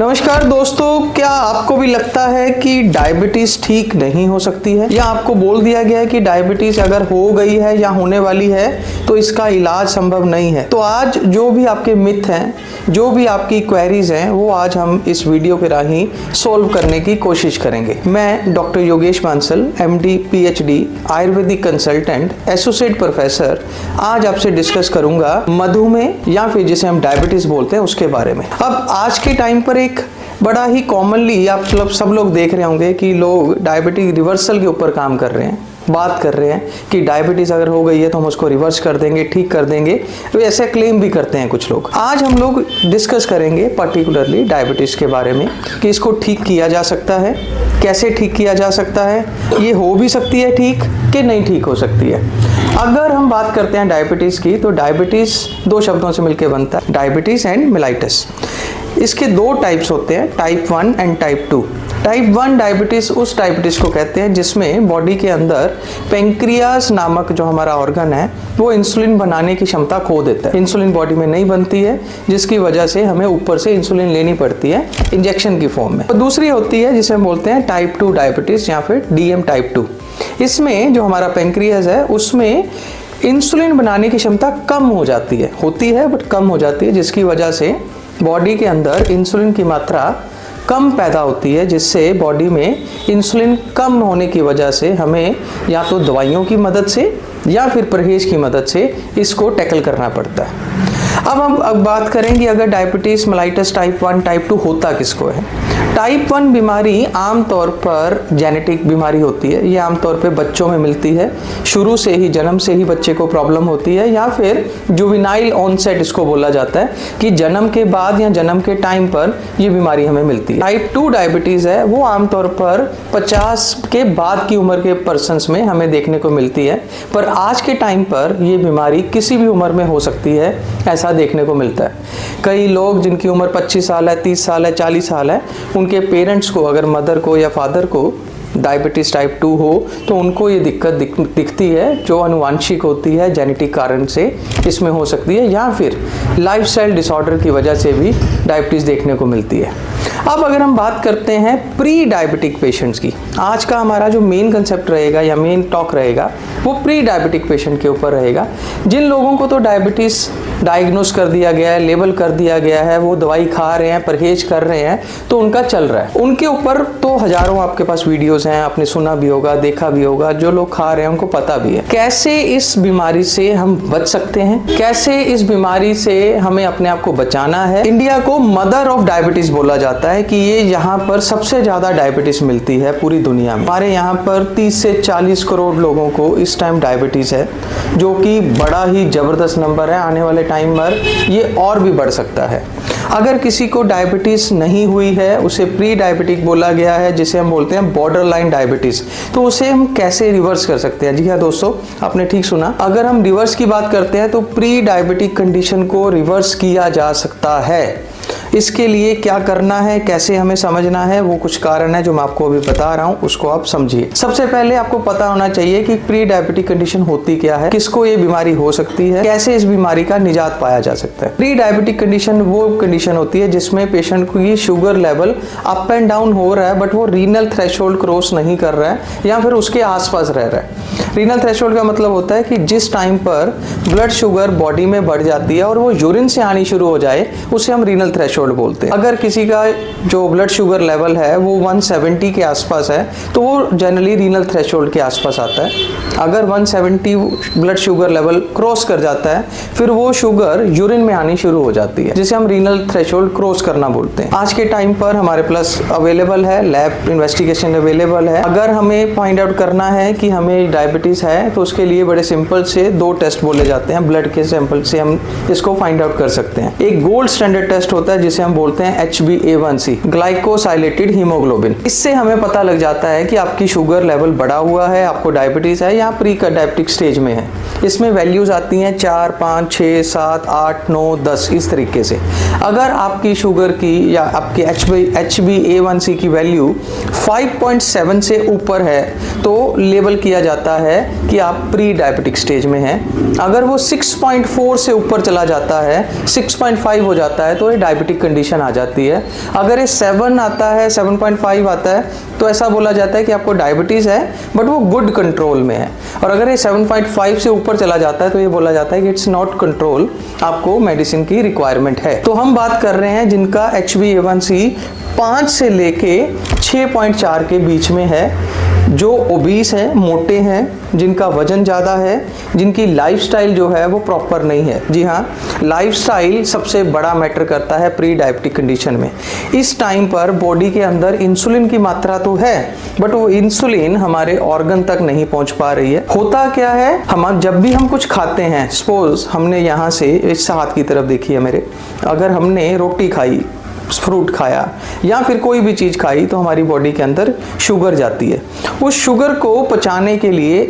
नमस्कार दोस्तों, क्या आपको भी लगता है कि डायबिटीज ठीक नहीं हो सकती है, या आपको बोल दिया गया है कि डायबिटीज अगर हो गई है या होने वाली है तो इसका इलाज संभव नहीं है? तो आज जो भी आपके मिथ हैं, जो भी आपकी क्वेरीज हैं, वो आज हम इस वीडियो के राही सोल्व करने की कोशिश करेंगे। मैं doctor Yogesh Bansal, MD PhD Ayurvedic consultant, associate professor, आज आपसे डिस्कस करूंगा मधुमेह या फिर जिसे हम डायबिटीज बोलते हैं उसके बारे में। अब आज के टाइम पर एक बड़ा ही कॉमनली आप सब लोग देख रहे होंगे कि लोग डायबिटीज रिवर्सल के ऊपर काम कर रहे हैं, बात कर रहे हैं कि डायबिटीज अगर हो गई है तो हम उसको रिवर्स कर देंगे, ठीक कर देंगे। तो ऐसा क्लेम भी करते हैं कुछ लोग। आज हम लोग डिस्कस करेंगे पर्टिकुलरली डायबिटीज के बारे में कि इसको ठीक किया जा सकता है, कैसे ठीक किया जा सकता है, ये हो भी सकती है ठीक कि नहीं ठीक हो सकती है। अगर हम बात करते हैं डायबिटीज की, तो डायबिटीज दो शब्दों से मिलकर बनता है, डायबिटीज एंड मेलाइटस। इसके दो टाइप्स होते हैं, type 1 and type 2। Type 1 diabetes उस डायबिटीज को कहते हैं जिसमें बॉडी के अंदर पेंक्रियास नामक जो हमारा ऑर्गन है वो इंसुलिन बनाने की क्षमता खो देता है। इंसुलिन बॉडी में नहीं बनती है, जिसकी वजह से हमें ऊपर से इंसुलिन लेनी पड़ती है इंजेक्शन की फॉर्म में। और दूसरी होती है जिसे हम बोलते हैं टाइप 2 डायबिटीज या फिर DM टाइप 2। इसमें जो हमारा पेंक्रियास है उसमें इंसुलिन बनाने की क्षमता कम हो जाती है, होती है बट कम हो जाती है, जिसकी वजह से बॉडी के अंदर इंसुलिन की मात्रा कम पैदा होती है, जिससे बॉडी में इंसुलिन कम होने की वजह से हमें या तो दवाइयों की मदद से या फिर परहेज की मदद से इसको टैकल करना पड़ता है। अब हम बात करेंगे अगर डायबिटीज मेलाइटस टाइप 1 टाइप 2 होता किसको है। टाइप 1 बीमारी आमतौर पर जेनेटिक बीमारी होती है, ये आमतौर पे बच्चों में मिलती है, शुरू से ही जन्म से ही बच्चे को प्रॉब्लम होती है, या फिर जुवेनाइल ऑनसेट इसको बोला जाता है कि जन्म के बाद या जन्म के टाइम पर ये बीमारी हमें मिलती है। टाइप 2 डायबिटीज है वो आमतौर पर 50 के बाद की उम्र के पर्सन्स में हमें देखने को मिलती है, पर आज के टाइम पर ये बीमारी किसी भी उम्र में हो सकती है, ऐसा देखने को मिलता है। कई लोग जिनकी उम्र 25 साल है, 30 साल है, 40 साल है, उनके पेरेंट्स को, अगर मदर को या फादर को डायबिटीज टाइप 2 हो तो उनको ये दिक्कत दिखती है, जो अनुवांशिक होती है, जेनेटिक कारण से इसमें हो सकती है, या फिर लाइफस्टाइल डिसऑर्डर की वजह से भी डायबिटीज देखने को मिलती है। अब अगर हम बात करते हैं प्री डायबिटिक पेशेंट्स की, आज का हमारा जो मेन कंसेप्ट रहेगा या मेन टॉक रहेगा वो प्री डायबिटिक पेशेंट के ऊपर रहेगा। जिन लोगों को तो डायबिटीज डायग्नोस कर दिया गया है, लेबल कर दिया गया है, वो दवाई खा रहे हैं, परहेज कर रहे हैं, तो उनका चल रहा है। उनके ऊपर तो हजारों आपके पास वीडियोस हैं, आपने सुना भी होगा, देखा भी होगा, जो लोग खा रहे हैं उनको पता भी है। कैसे इस बीमारी से हम बच सकते हैं, कैसे इस बीमारी से हमें अपने आप को बचाना है। इंडिया को मदर ऑफ डायबिटीज बोला जाता है कि ये यहाँ पर सबसे ज्यादा डायबिटीज मिलती है पूरी दुनिया में। हमारे यहाँ पर 30 से 40 करोड़ लोगों को इस टाइम डायबिटीज है, जो कि बड़ा ही जबरदस्त नंबर है। आने वाले टाइम पर ये और भी बढ़ सकता है। अगर किसी को डायबिटीज नहीं हुई है, उसे प्री डायबिटिक बोला गया है, जिसे हम बोलते हैं बॉर्डर लाइन डायबिटीज, तो उसे हम कैसे रिवर्स कर सकते हैं? जी हाँ दोस्तों, आपने ठीक सुना। अगर हम रिवर्स की बात करते हैं तो प्री डायबिटिक कंडीशन को रिवर्स किया जा सकता है। इसके लिए क्या करना है, कैसे हमें समझना है, वो कुछ कारण है जो मैं आपको अभी बता रहा हूँ, उसको आप समझिए। सबसे पहले आपको पता होना चाहिए कि प्री डायबिटिक कंडीशन होती क्या है, किसको ये बीमारी हो सकती है, कैसे इस बीमारी का निजात पाया जा सकता है। प्री डायबिटिक कंडीशन वो कंडीशन होती है जिसमें पेशेंट की sugar level up and down हो रहा है, बट वो रीनल थ्रेशोल्ड क्रॉस नहीं कर रहा है या फिर उसके आसपास रह रहा है। रीनल थ्रेशोल्ड का मतलब होता है कि जिस टाइम पर ब्लड शुगर बॉडी में बढ़ जाती है और वो यूरिन से आनी शुरू हो जाए, उसे हम रीनल थ्रेशोल्ड बोलते हैं। अगर किसी का जो ब्लड शुगर लेवल है वो 170 के आसपास है तो वो जनरली रीनल थ्रेशोल्ड के आसपास आता है। अगर 170 ब्लड शुगर लेवल क्रॉस कर जाता है, फिर वो शुगर यूरिन में आनी शुरू हो जाती है, जिसे हम रीनल थ्रेशोल्ड क्रॉस करना बोलते हैं। आज के टाइम पर हमारे पास अवेलेबल है, लैब इन्वेस्टिगेशन अवेलेबल है। अगर हमें फाइंड आउट करना है कि हमें डायबिटीज है तो उसके लिए बड़े सिंपल से 2 टेस्ट बोले जाते हैं। ब्लड के सैंपल से हम इसको फाइंड आउट कर सकते हैं। एक गोल्ड स्टैंडर्ड टेस्ट होता है जिसे हम बोलते हैं HbA1c, ग्लाइकोसाइलेटेड हीमोग्लोबिन। इससे हमें पता लग जाता है कि आपकी शुगर लेवल बढ़ा हुआ है, आपको डायबिटीज है या प्री डायबिटिक स्टेज में है। इसमें वैल्यूज आती हैं 4, 5, 6, 7, 8, 9, 10 इस तरीके से। अगर अगर आपकी शुगर की या आपकी HbA1c की वैल्यू 5.7 से ऊपर है तो लेबल किया जाता है कि आप प्री डायबिटिक स्टेज में हैं। अगर वो 6.4 से ऊपर चला जाता है, 6.5 हो जाता है, तो ये डायबिटिक कंडीशन आ जाती है। अगर ये 7 आता है, 7.5 आता है, तो ऐसा बोला जाता है कि आपको डायबिटीज़ है बट वो गुड कंट्रोल में है। और अगर ये 7.5 से ऊपर चला जाता है तो ये बोला जाता है कि इट्स नॉट कंट्रोल, आपको मेडिसिन की रिक्वायरमेंट है। तो हम बात कर रहे हैं जिनका HbA1c 5 से लेके 6.4 के बीच में है, जो ओबीस हैं, मोटे हैं, जिनका वजन ज़्यादा है, जिनकी लाइफस्टाइल जो है वो प्रॉपर नहीं है। जी हाँ, लाइफस्टाइल सबसे बड़ा मैटर करता है प्री डायबिटिक कंडीशन में। इस टाइम पर बॉडी के अंदर इंसुलिन की मात्रा तो है बट वो इंसुलिन हमारे ऑर्गन तक नहीं पहुंच पा रही है। होता क्या है, हम जब भी हम कुछ खाते हैं, सपोज हमने यहाँ से इस हाथ की तरफ देखिए मेरे, अगर हमने रोटी खाई, फ्रूट खाया या फिर कोई भी चीज़ खाई तो हमारी बॉडी के अंदर शुगर जाती है। उस शुगर को पचाने के लिए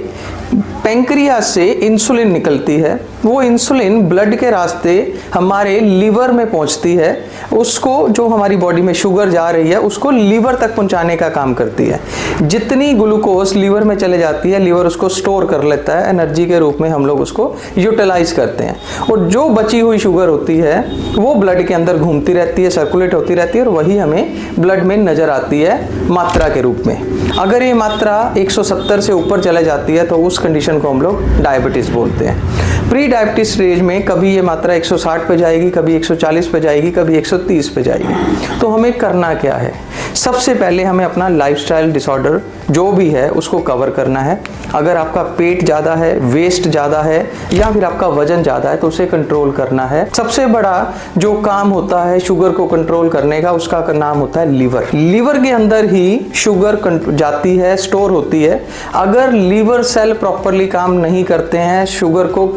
पैंक्रियास से इंसुलिन निकलती है। वो इंसुलिन ब्लड के रास्ते हमारे लीवर में पहुंचती है। उसको, जो हमारी बॉडी में शुगर जा रही है, उसको लीवर तक पहुंचाने का काम करती है। जितनी ग्लूकोज लीवर में चले जाती है, लीवर उसको स्टोर कर लेता है, एनर्जी के रूप में हम लोग उसको यूटिलाइज करते हैं। और जो बची हुई शुगर होती है वो ब्लड के अंदर घूमती रहती है, सर्कुलेट होती रहती है और वही हमें ब्लड में नज़र आती है मात्रा के रूप में। अगर ये मात्रा 170 से ऊपर चले जाती है तो उस कंडीशन को हम लोग डायबिटीज़ बोलते हैं। प्री डायबिटीज स्टेज में कभी ये मात्रा 160 पे जाएगी, कभी 140 पे जाएगी, कभी 130 पे जाएगी। तो हमें करना क्या है? सबसे पहले हमें अपना लाइफस्टाइल डिसऑर्डर जो भी है उसको कवर करना है। अगर आपका पेट ज़्यादा है, वेस्ट ज़्यादा है या फिर आपका वजन ज़्यादा है तो उसे कंट्रोल करना है। सबसे बड़ा जो काम होता है शुगर को कंट्रोल करने का, उसका नाम होता है लीवर। लीवर के अंदर ही शुगर जाती है, स्टोर होती है। अगर लीवर सेल प्रॉपरली काम नहीं करते हैं, शुगर को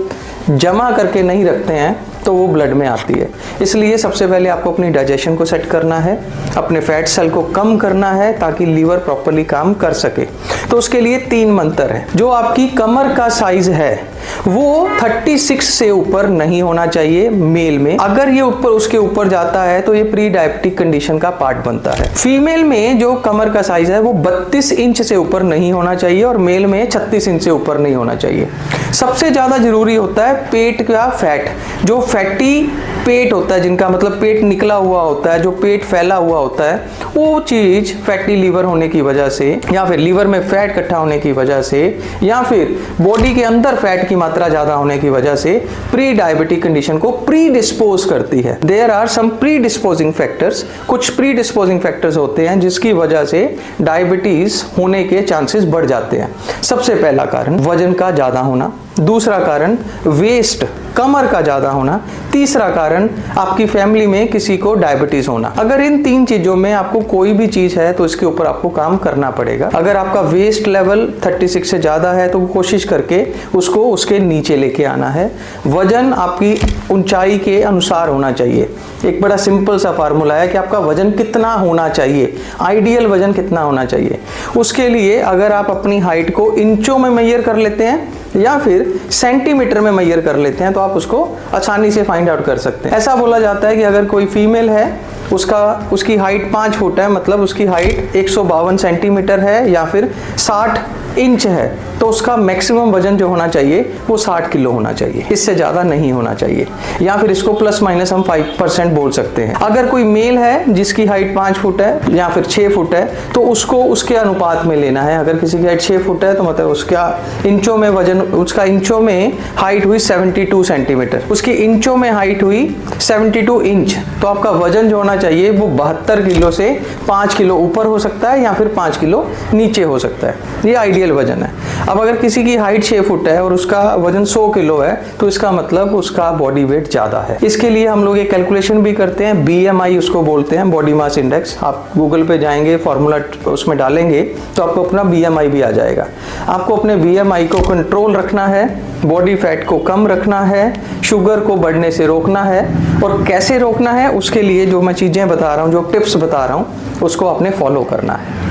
जमा करके नहीं रखते हैं, तो वो ब्लड में आती है। इसलिए सबसे पहले आपको अपनी डाइजेशन को सेट करना है, अपने फैट सेल को कम करना है ताकि लीवर प्रॉपरली काम कर सके। तो उसके लिए 3 मंत्र है। जो आपकी कमर का साइज है वो 36 से ऊपर नहीं होना चाहिए मेल में। अगर ये ऊपर, उसके ऊपर जाता है तो ये प्री डायबिटिक कंडीशन का पार्ट बनता है। फीमेल में जो कमर का साइज है वो 32 इंच से ऊपर नहीं होना चाहिए और मेल में 36 इंच से ऊपर नहीं होना चाहिए। सबसे ज्यादा जरूरी होता है पेट का फैट। जो फैटी पेट होता है, जिनका मतलब पेट निकला हुआ होता है, जो पेट फैला हुआ होता है, वो चीज फैटी लीवर होने की वजह से या फिर लीवर में फैट इकट्ठा होने की वजह से या फिर बॉडी के अंदर फैट की मात्रा ज्यादा होने की वजह से प्री डायबिटिक कंडीशन को प्री डिस्पोज करती है। There are some predisposing factors. कुछ प्री डिस्पोजिंग फैक्टर्स होते हैं जिसकी वजह से डायबिटीज होने के चांसेस बढ़ जाते हैं। सबसे पहला कारण वजन का ज्यादा होना, दूसरा कारण वेस्ट, कमर का ज्यादा होना, तीसरा कारण आपकी फैमिली में किसी को डायबिटीज होना। अगर इन 3 चीजों में आपको कोई भी चीज है तो इसके ऊपर आपको काम करना पड़ेगा। अगर आपका वेस्ट लेवल 36 से ज्यादा है तो कोशिश करके उसको उसके नीचे लेके आना है। वजन आपकी ऊंचाई के अनुसार होना चाहिए। एक बड़ा सिंपल सा फार्मूला है कि आपका वजन कितना होना चाहिए, आइडियल वजन कितना होना चाहिए। उसके लिए अगर आप अपनी हाइट को इंचों में मेजर कर लेते हैं या फिर सेंटीमीटर में मेजर कर लेते हैं तो आप उसको आसानी से फाइंड आउट कर सकते हैं। ऐसा बोला जाता है कि अगर कोई फीमेल है, उसकी हाइट 5 फुट है, मतलब उसकी हाइट 152 सेंटीमीटर है या फिर 60 इंच है, तो उसका मैक्सिमम वजन जो होना चाहिए वो 60 किलो होना चाहिए, इससे ज़्यादा नहीं होना चाहिए। या फिर इसको प्लस माइनस हम 5% बोल सकते हैं। अगर कोई मेल है जिसकी हाइट 5 फुट है या फिर 6 फुट है तो उसको उसके अनुपात में लेना है। अगर किसी की हाइट 6 फुट है तो मतलब उसका इंचों में वजन, उसका इंचों में हाइट हुई 72 सेंटीमीटर, उसकी इंचों में हाइट हुई 72 इंच, तो आपका वजन जो होना चाहिए वो 72 किलो से 5 किलो ऊपर हो सकता है या फिर 5 किलो नीचे हो सकता है। ये आइडियल वजन है। अब अगर किसी की हाइट 6 फुट है और उसका वजन 100 किलो है तो इसका मतलब उसका बॉडी वेट ज़्यादा है। इसके लिए हम लोग एक कैलकुलेशन भी करते हैं, BMI उसको बोलते हैं, बॉडी मास इंडेक्स। आप गूगल पे जाएंगे, फॉर्मूला उसमें डालेंगे तो आपको अपना BMI भी आ जाएगा। आपको अपने BMI को कंट्रोल रखना है, बॉडी फैट को कम रखना है, शुगर को बढ़ने से रोकना है। और कैसे रोकना है उसके लिए जो मैं चीज़ें बता रहा हूँ, जो टिप्स बता रहा हूँ, उसको आपने फॉलो करना है।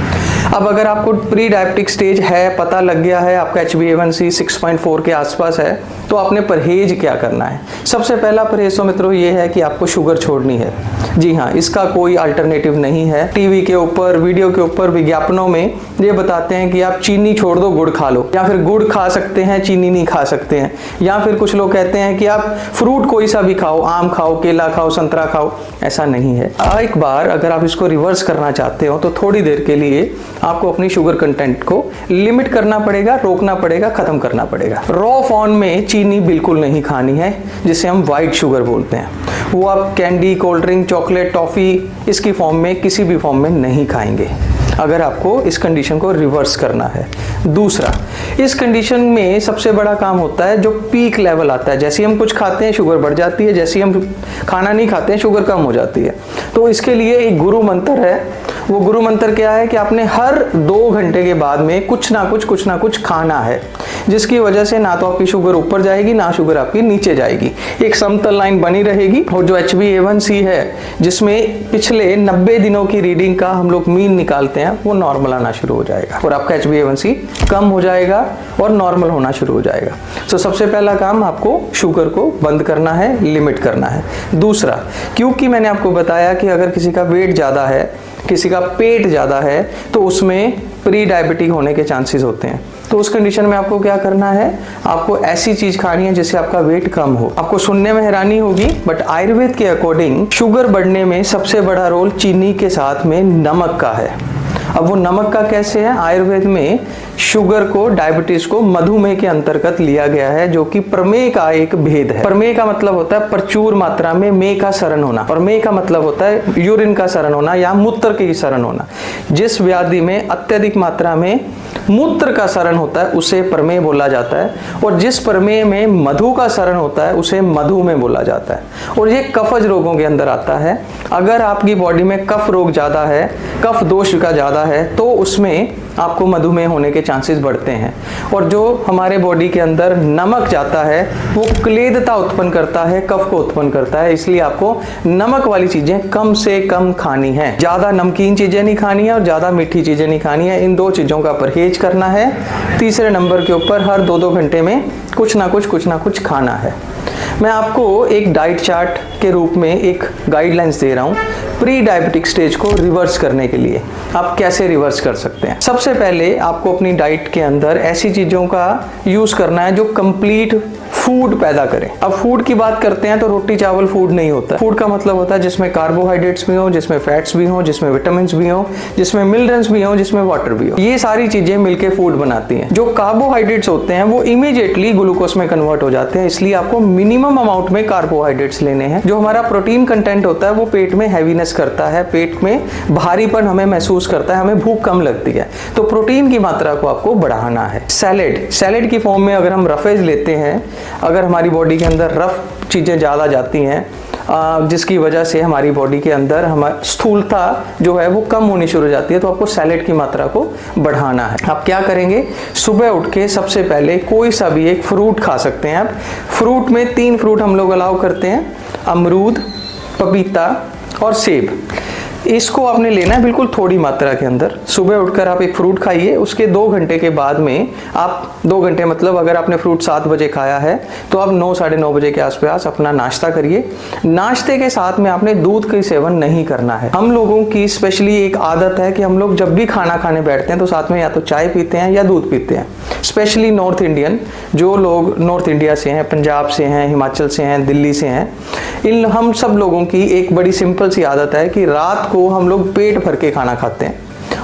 अब अगर आपको प्री डायबिटिक स्टेज है, पता लग गया है आपका HbA1c 6.4 के आसपास है, तो आपने परहेज क्या करना है? सबसे पहला परहेज तो मित्रों ये है कि आपको शुगर छोड़नी है। जी हाँ, इसका कोई अल्टरनेटिव नहीं है। टीवी के ऊपर, वीडियो के ऊपर, विज्ञापनों में ये बताते हैं कि आप चीनी छोड़ दो, गुड़ खा लो, या फिर गुड़ खा सकते हैं, चीनी नहीं खा सकते हैं, या फिर कुछ लोग कहते हैं कि आप फ्रूट कोई सा भी खाओ, आम खाओ, केला खाओ, संतरा खाओ। ऐसा नहीं है। एक बार अगर आप इसको रिवर्स करना चाहते हो तो थोड़ी देर के लिए आपको अपनी शुगर कंटेंट को लिमिट करना पड़ेगा, रोकना पड़ेगा, खत्म करना पड़ेगा। रॉ फॉर्म में चीनी बिल्कुल नहीं खानी है, जिसे हम व्हाइट शुगर बोलते हैं। वो आप candy, cold drink, chocolate, toffee इसकी फॉर्म में, किसी भी फॉर्म में नहीं खाएंगे अगर आपको इस कंडीशन को रिवर्स करना है। दूसरा, इस कंडीशन में सबसे बड़ा काम होता है जो पीक लेवल आता है। जैसे हम कुछ खाते हैं शुगर बढ़ जाती है, जैसे हम खाना नहीं खाते हैं शुगर कम हो जाती है। तो इसके लिए एक गुरु मंत्र है। वो गुरु मंत्र क्या है कि आपने हर 2 घंटे के बाद में कुछ ना कुछ खाना है, जिसकी वजह से ना तो आपकी शुगर ऊपर जाएगी, ना शुगर आपकी नीचे जाएगी। एक समतल लाइन बनी रहेगी। और जो HbA1c है, जिसमें पिछले 90 दिनों की रीडिंग का हम लोग मीन निकालते हैं, वो नॉर्मल आना शुरू हो जाएगा और आपका HbA1c कम हो जाएगा और नॉर्मल होना शुरू हो जाएगा। तो सबसे पहला काम आपको शुगर को बंद करना है, लिमिट करना है। दूसरा, क्योंकि मैंने आपको बताया कि अगर किसी का वेट ज़्यादा है, किसी का पेट ज़्यादा है, तो उसमें प्री डायबिटिक होने के चांसेस होते हैं। तो उस कंडीशन में आपको क्या करना है? आपको ऐसी चीज खानी है जिससे आपका वेट कम हो। आपको सुनने में हैरानी होगी, बट आयुर्वेद के अकॉर्डिंग शुगर बढ़ने में सबसे बड़ा रोल चीनी के साथ में नमक का है। अब वो नमक का कैसे है? आयुर्वेद में शुगर को, डायबिटीज को मधुमेह के अंतर्गत लिया गया है, जो कि प्रमेय का एक भेद है। प्रमेय का मतलब होता है प्रचुर मात्रा में मेह का सरण होना। प्रमेय का मतलब होता है यूरिन का सरण होना या मूत्र की सरण होना। जिस व्याधि में अत्यधिक मात्रा में मूत्र का सरण होता है उसे प्रमेय बोला जाता है, और जिस प्रमेय में मधु का सरण होता है उसे मधुमेह बोला जाता है। और ये कफज रोगों के अंदर आता है। अगर आपकी बॉडी में कफ रोग ज्यादा है, कफ दोष का ज्यादा है, तो उसमें आपको मधुमेह होने के चांसेस बढ़ते हैं। और जो हमारे बॉडी के अंदर नमक जाता है वो क्लेदता उत्पन्न करता है, कफ को उत्पन्न करता है। इसलिए आपको नमक वाली चीजें कम से कम खानी है। ज्यादा नमकीन चीजें नहीं खानी है और ज्यादा मीठी चीजें नहीं खानी है। इन 2 चीजों का परहेज करना है। तीसरे नंबर के ऊपर हर 2-2 घंटे में कुछ ना कुछ खाना है। मैं आपको एक डाइट चार्ट के रूप में एक गाइडलाइंस दे रहा हूं प्री डायबिटिक स्टेज को रिवर्स करने के लिए। आप कैसे रिवर्स कर सकते हैं? सबसे पहले आपको अपनी डाइट के अंदर ऐसी चीजों का यूज करना है जो कंप्लीट फूड पैदा करें। अब फूड की बात करते हैं तो रोटी चावल फूड नहीं होता। फूड का मतलब होता है जिसमें कार्बोहाइड्रेट्स भी हो, जिसमें फैट्स भी हो, जिसमें विटामिन भी हो, जिसमें मिनरल्स भी हो, जिसमें वाटर भी हो। ये सारी चीजें मिलकर फूड बनाती हैं। जो कार्बोहाइड्रेट्स होते हैं वो इमीडिएटली ग्लूकोज में कन्वर्ट हो जाते हैं। इसलिए आपको मिनिमम अमाउंट में कार्बोहाइड्रेट्स लेने हैं। जो हमारा प्रोटीन कंटेंट होता है वो पेट में हैवीनेस करता है, पेट में भारीपन हमें महसूस करता है, हमें भूख कम लगती है। तो प्रोटीन की मात्रा को आपको बढ़ाना है। सैलेड की फॉर्म में अगर हम रफेज लेते हैं, अगर हमारी बॉडी के अंदर रफ चीज़ें ज़्यादा जाती हैं, जिसकी वजह से हमारी बॉडी के अंदर हमारी स्थूलता जो है वो कम होनी शुरू हो जाती है, तो आपको सैलेड की मात्रा को बढ़ाना है। आप क्या करेंगे? सुबह उठ के सबसे पहले कोई सा भी एक फ्रूट खा सकते हैं आप। फ्रूट में 3 फ्रूट हम लोग अलाउ करते हैं, अमरूद, पपीता और सेब। इसको आपने लेना है बिल्कुल थोड़ी मात्रा के अंदर। सुबह उठकर आप एक फ्रूट खाइए, उसके 2 घंटे के बाद में आप 2 घंटे मतलब अगर आपने फ्रूट 7 बजे खाया है तो आप 9, साढ़े 9 बजे के आसपास अपना नाश्ता करिए। नाश्ते के साथ में आपने दूध का सेवन नहीं करना है। हम लोगों की स्पेशली एक आदत है कि हम लोग जब भी खाना खाने बैठते हैं तो साथ में या तो चाय पीते हैं या दूध पीते हैं। स्पेशली नॉर्थ इंडियन, जो लोग नॉर्थ इंडिया से हैं, पंजाब से हैं, हिमाचल से हैं, दिल्ली से हैं, इन हम सब लोगों की एक बड़ी सिंपल सी आदत है कि रात को हम लोग पेट भर के खाना खाते हैं।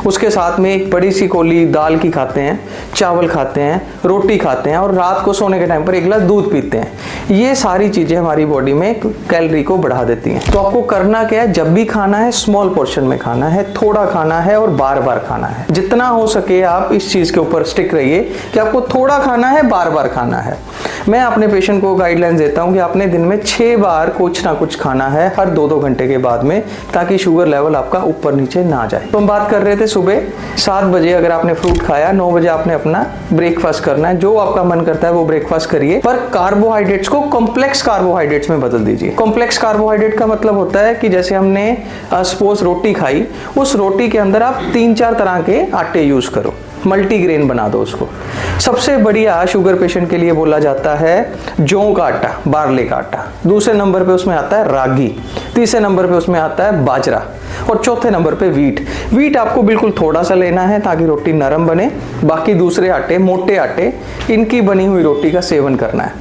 उसके साथ में एक बड़ी सी कोली दाल की खाते हैं, चावल खाते हैं, रोटी खाते हैं और रात को सोने के टाइम पर 1 गिलास दूध पीते हैं। ये सारी चीज़ें हमारी बॉडी में कैलोरी को बढ़ा देती हैं। तो आपको करना क्या है? जब भी खाना है स्मॉल पोर्शन में खाना है, थोड़ा खाना है और बार बार खाना है। जितना हो सके आप इस चीज़ के ऊपर स्टिक रहिए कि आपको थोड़ा खाना है, बार बार खाना है। मैं अपने पेशेंट को गाइडलाइंस देता हूं कि आपने दिन में 6 बार कुछ ना कुछ खाना है हर 2-2 घंटे के बाद में, ताकि शुगर लेवल आपका ऊपर नीचे ना जाए। तो हम बात कर रहे थे सुबह 7 बजे अगर आपने फ्रूट खाया, 9 बजे आपने अपना ब्रेकफास्ट करना है। जो आपका मन करता है वो ब्रेकफास्ट करिए, पर कार्बोहाइड्रेट्स को कॉम्प्लेक्स कार्बोहाइड्रेट्स में बदल दीजिए। कॉम्प्लेक्स कार्बोहाइड्रेट का मतलब होता है कि जैसे हमने सपोज रोटी खाई, उस रोटी के अंदर आप 3-4 तरह के आटे यूज करो, मल्टीग्रेन बना दो उसको। सबसे बढ़िया शुगर पेशेंट के लिए बोला जाता है जौ का आटा, बार्ले का आटा। दूसरे नंबर पे उसमें आता है रागी, तीसरे नंबर पे उसमें आता है बाजरा, और चौथे नंबर पे वीट आपको बिल्कुल थोड़ा सा लेना है ताकि रोटी नरम बने। बाकी दूसरे आटे, मोटे आटे, इनकी बनी हुई रोटी का सेवन करना है।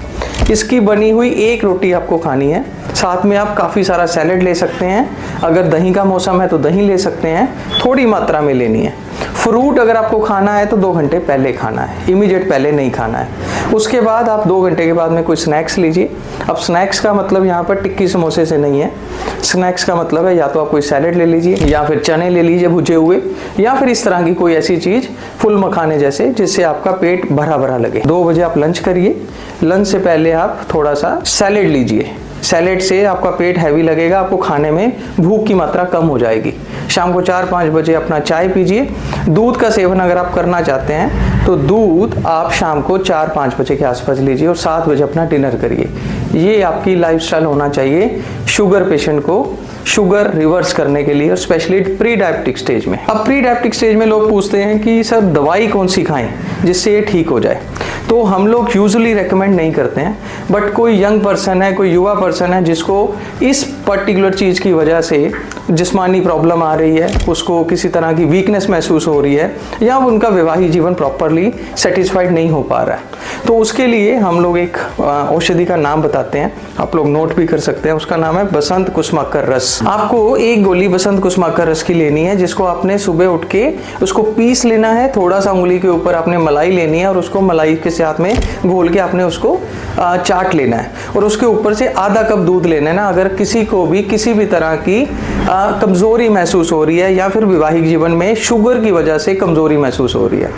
इसकी बनी हुई एक रोटी आपको खानी है। साथ में आप काफ़ी सारा सैलेड ले सकते हैं। अगर दही का मौसम है तो दही ले सकते हैं, थोड़ी मात्रा में लेनी है। फ्रूट अगर आपको खाना है तो 2 घंटे पहले खाना है, इमीडिएट पहले नहीं खाना है। उसके बाद आप 2 घंटे के बाद में कोई स्नैक्स लीजिए। अब स्नैक्स का मतलब यहाँ पर टिक्की समोसे से नहीं है। स्नैक्स का मतलब है या तो आप कोई सैलेड ले लीजिए, या फिर चने ले लीजिए भुजे हुए, या फिर इस तरह की कोई ऐसी चीज़ फुल मखाने जैसे, जिससे आपका पेट भरा भरा लगे। 2 बजे आप लंच करिए। लंच से पहले आप थोड़ा सा सैलेड लीजिए। सैलेड से आपका पेट हैवी लगेगा, आपको खाने में भूख की मात्रा कम हो जाएगी। शाम को 4-5 बजे अपना चाय पीजिए। दूध का सेवन अगर आप करना चाहते हैं तो दूध आप शाम को 4-5 बजे के आसपास लीजिए, और 7 बजे अपना डिनर करिए। ये आपकी लाइफस्टाइल होना चाहिए शुगर पेशेंट को शुगर रिवर्स करने के लिए, और स्पेशली प्री डायबिटिक स्टेज में। अब प्री डायबिटिक स्टेज में लोग पूछते हैं कि सर दवाई कौन सी खाएं जिससे ये ठीक हो जाए। तो हम लोग यूजुअली रेकमेंड नहीं करते हैं, बट कोई यंग पर्सन है, कोई युवा पर्सन है जिसको इस पर्टिकुलर चीज़ की वजह से जिस्मानी प्रॉब्लम आ रही है, उसको किसी तरह की वीकनेस महसूस हो रही है, या उनका वैवाहिक जीवन प्रॉपरली सेटिस्फाइड नहीं हो पा रहा है, तो उसके लिए हम लोग एक औषधि का नाम बताते हैं, आप लोग नोट भी कर सकते हैं। उसका नाम है बसंत कुसुमाकर रस। आपको एक गोली बसंत कुसुमाकर रस की लेनी है, जिसको आपने सुबह उठ के उसको पीस लेना है। थोड़ा सा उंगली के ऊपर आपने मलाई लेनी है, और उसको मलाई के साथ में घोल के आपने उसको चाट लेना है, और उसके ऊपर से आधा कप दूध लेना है ना। अगर किसी को भी किसी भी तरह की कमज़ोरी महसूस हो रही है, या फिर वैवाहिक जीवन में शुगर की वजह से कमज़ोरी महसूस हो रही है,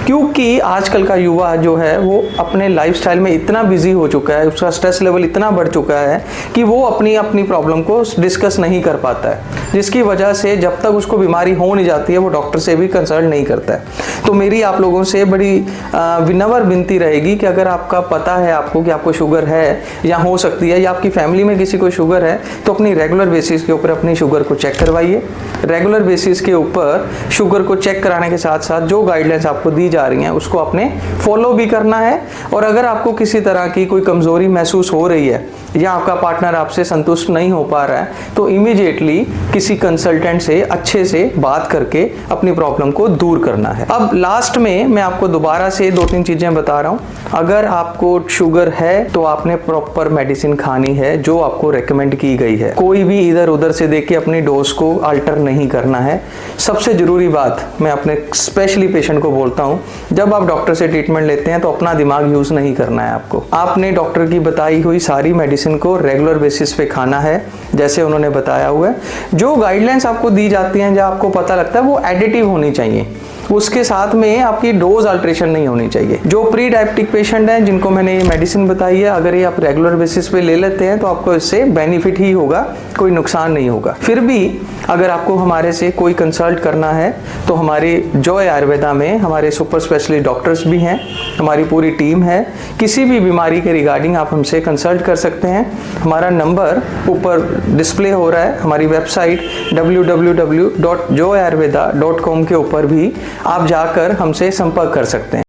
क्योंकि आजकल का युवा जो है वो अपने लाइफस्टाइल में इतना बिजी हो चुका है, उसका स्ट्रेस लेवल इतना बढ़ चुका है कि वो अपनी प्रॉब्लम को डिस्कस नहीं कर पाता है, जिसकी वजह से जब तक उसको बीमारी हो नहीं जाती है वो डॉक्टर से भी कंसल्ट नहीं करता है। तो मेरी आप लोगों से बड़ी विनम्र विनती रहेगी कि अगर आपका पता है आपको कि आपको शुगर है या हो सकती है, या आपकी फैमिली में किसी को शुगर है, तो अपनी रेगुलर बेसिस के ऊपर अपनी शुगर को चेक करवाइए। रेगुलर बेसिस के ऊपर शुगर को चेक कराने के साथ साथ जो गाइडलाइंस आपको दी जा रही हैं उसको आपने फॉलो भी करना है। और अगर आपको किसी तरह की कोई कमज़ोरी महसूस हो रही है, या आपका पार्टनर आपसे संतुष्ट नहीं हो पा रहा है, तो इमीडिएटली किसी कंसल्टेंट से अच्छे से बात करके अपनी प्रॉब्लम को दूर करना है। अब लास्ट में मैं आपको दोबारा से 2-3 चीज़ें बता रहा हूँ। अगर आपको शुगर है तो आपने प्रॉपर मेडिसिन खानी है जो आपको रेकमेंड की गई है। कोई भी इधर उधर से देख के अपनी डोज को अल्टर नहीं करना है। सबसे ज़रूरी बात मैं अपने स्पेशली पेशेंट को बोलता हूँ, जब आप डॉक्टर से ट्रीटमेंट लेते हैं तो अपना दिमाग यूज़ नहीं करना है आपको। आपने डॉक्टर की बताई हुई सारी मेडिसिन को रेगुलर बेसिस पे खाना है, जैसे उन्होंने बताया हुआ है। जो गाइडलाइंस आपको दी जाती हैं, जब आपको पता लगता है वो एडिटिव होनी चाहिए, उसके साथ में आपकी डोज अल्ट्रेशन नहीं होनी चाहिए। जो प्री डायबिटिक पेशेंट हैं जिनको मैंने ये मेडिसिन बताई है, अगर ये आप रेगुलर बेसिस पे ले लेते हैं तो आपको इससे बेनिफिट ही होगा, कोई नुकसान नहीं होगा। फिर भी अगर आपको हमारे से कोई कंसल्ट करना है तो हमारे जॉय आयुर्वेदा में हमारे सुपर स्पेशलिस्ट डॉक्टर्स भी हैं, हमारी पूरी टीम है। किसी भी बीमारी के रिगार्डिंग आप हमसे कंसल्ट कर सकते हैं। हमारा नंबर ऊपर डिस्प्ले हो रहा है। हमारी वेबसाइट www.joyayurveda.com के ऊपर भी आप जाकर हमसे संपर्क कर सकते हैं।